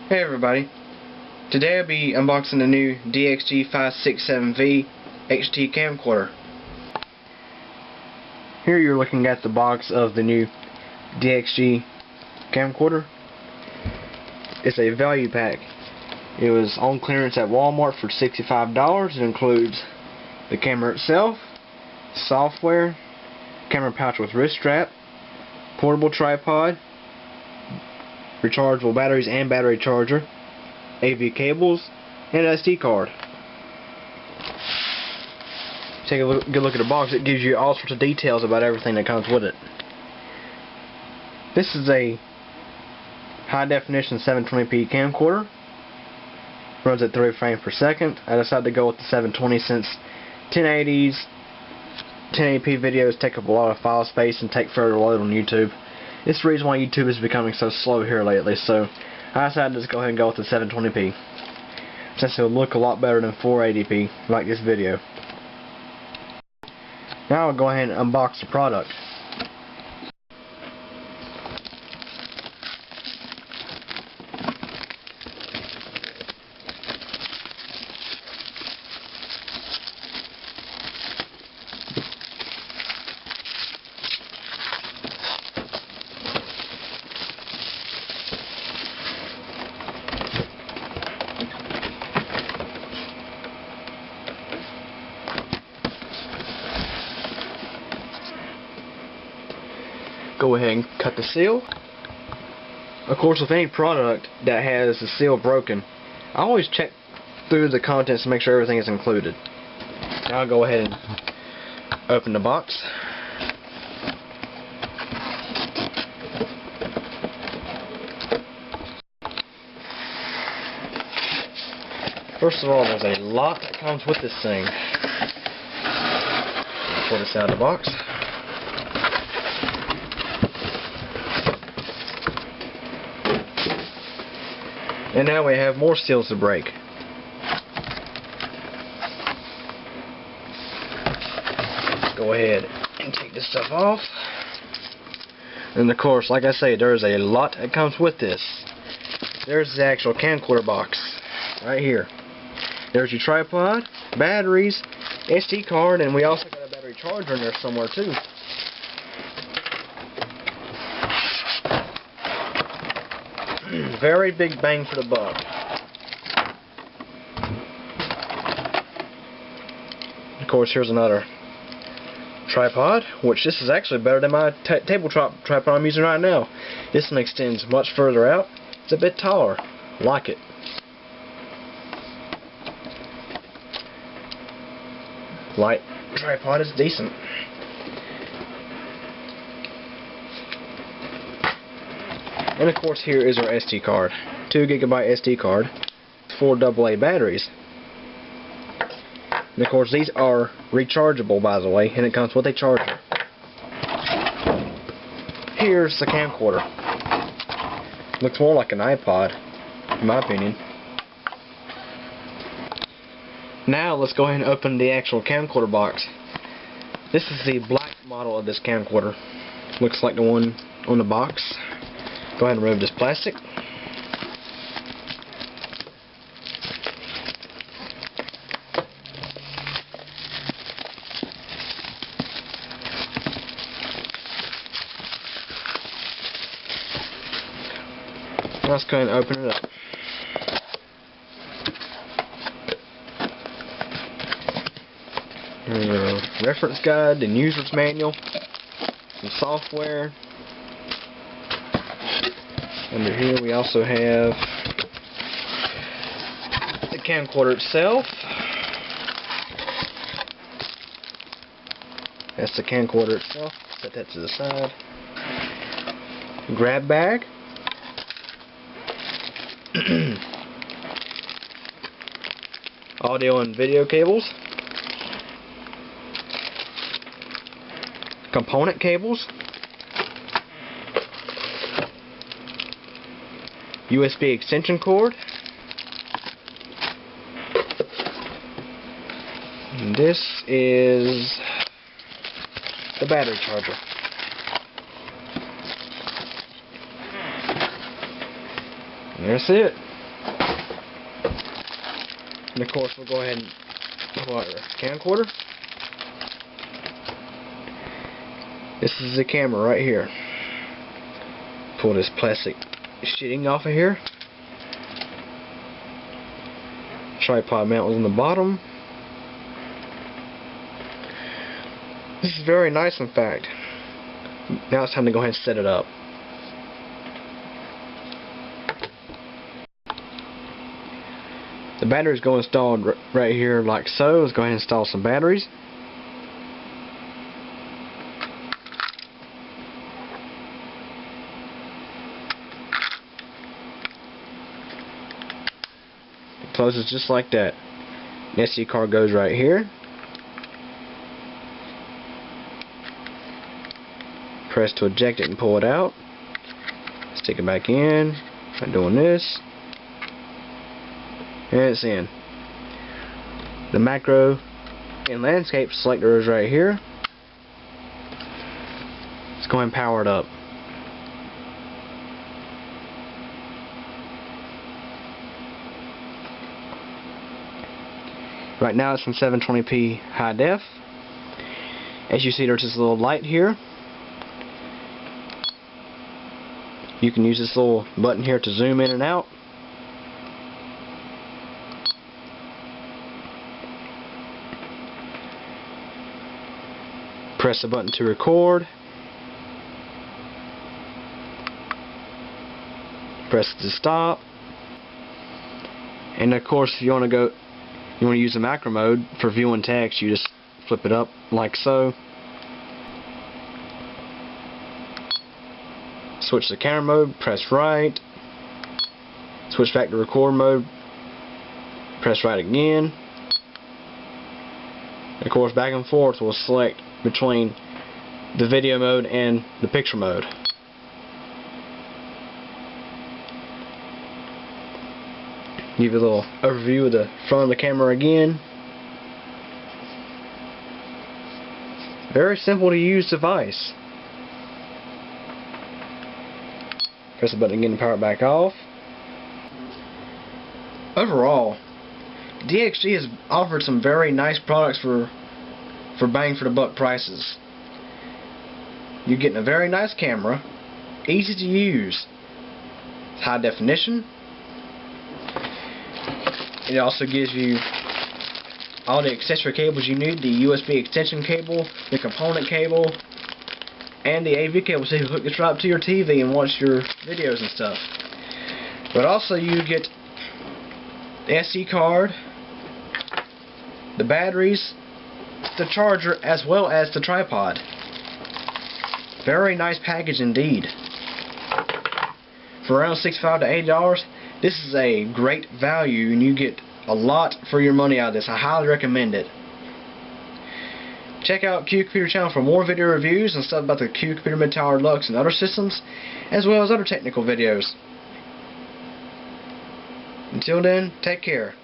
Hey everybody, today I'll be unboxing the new DXG 567V HT camcorder. Here you're looking at the box of the new DXG camcorder. It's a value pack. It was on clearance at Walmart for $65. It includes the camera itself, software, camera pouch with wrist strap, portable tripod, rechargeable batteries and battery charger, AV cables, and an SD card. Take a good look at the box. It gives you all sorts of details about everything that comes with it. This is a high definition 720p camcorder. Runs at 30 frames per second. I decided to go with the 720 since 1080s, 1080p videos take up a lot of file space and take forever to load on YouTube. It's the reason why YouTube is becoming so slow here lately, so I decided to just go ahead and go with the 720p, since it will look a lot better than 480p like this video. Now I'll go ahead and unbox the product. Go ahead and cut the seal. Of course, with any product that has the seal broken, I always check through the contents to make sure everything is included. Now I'll go ahead and open the box. First of all, there's a lot that comes with this thing. Pull this out of the box. And now we have more seals to break. Go ahead and take this stuff off. And of course, like I say, there is a lot that comes with this. There's the actual camcorder box right here. There's your tripod, batteries, SD card, and we also got a battery charger in there somewhere too. Very big bang for the buck. Of course, here's another tripod, which this is actually better than my tabletop tripod I'm using right now. This one extends much further out. It's a bit taller. Like it. Light tripod is decent. And of course, here is our SD card. 2 GB SD card, 4 AA batteries. And of course, these are rechargeable, by the way, and it comes with a charger. Here's the camcorder. Looks more like an iPod, in my opinion. Now let's go ahead and open the actual camcorder box. This is the black model of this camcorder. Looks like the one on the box. Go ahead and remove this plastic. Let's go ahead and open it up. Here's a reference guide and user's manual, some software. Under here we also have the camcorder itself. That's the camcorder itself. Set that to the side. Grab bag. Audio and video cables. Component cables. USB extension cord. And this is the battery charger. And that's it. And of course we'll go ahead and pull out our camcorder. This is the camera right here. Pull this plastic sheeting off of here. Tripod mount was on the bottom. This is very nice, in fact. Now it's time to go ahead and set it up. The batteries go installed right here like so. Let's go ahead and install some batteries. It closes just like that. The SD card goes right here. Press to eject it and pull it out. Stick it back in by doing this. And it's in. The macro and landscape selector is right here. Let's go ahead and power it up. Right now it's in 720p high def. As you see, there's this little light here. You can use this little button here to zoom in and out. Press the button to record. Press to stop. And of course, if you want to use the macro mode for viewing text, you just flip it up like so. Switch to camera mode, press right. Switch back to record mode, press right again. Of course, back and forth will select between the video mode and the picture mode. Give you a little overview of the front of the camera again. Very simple to use device. Press the button again to power it back off. Overall, DXG has offered some very nice products for bang for the buck prices. You're getting a very nice camera, easy to use, high definition. It also gives you all the accessory cables you need, the USB extension cable, the component cable, and the AV cable, so you can hook this right up to your TV and watch your videos and stuff. But also you get the SD card, the batteries, the charger, as well as the tripod. Very nice package indeed. For around $65 to $80, this is a great value, and you get a lot for your money out of this. I highly recommend it. Check out Q Computer channel for more video reviews and stuff about the Q Computer Mid-Tower Lux and other systems, as well as other technical videos. Until then, take care.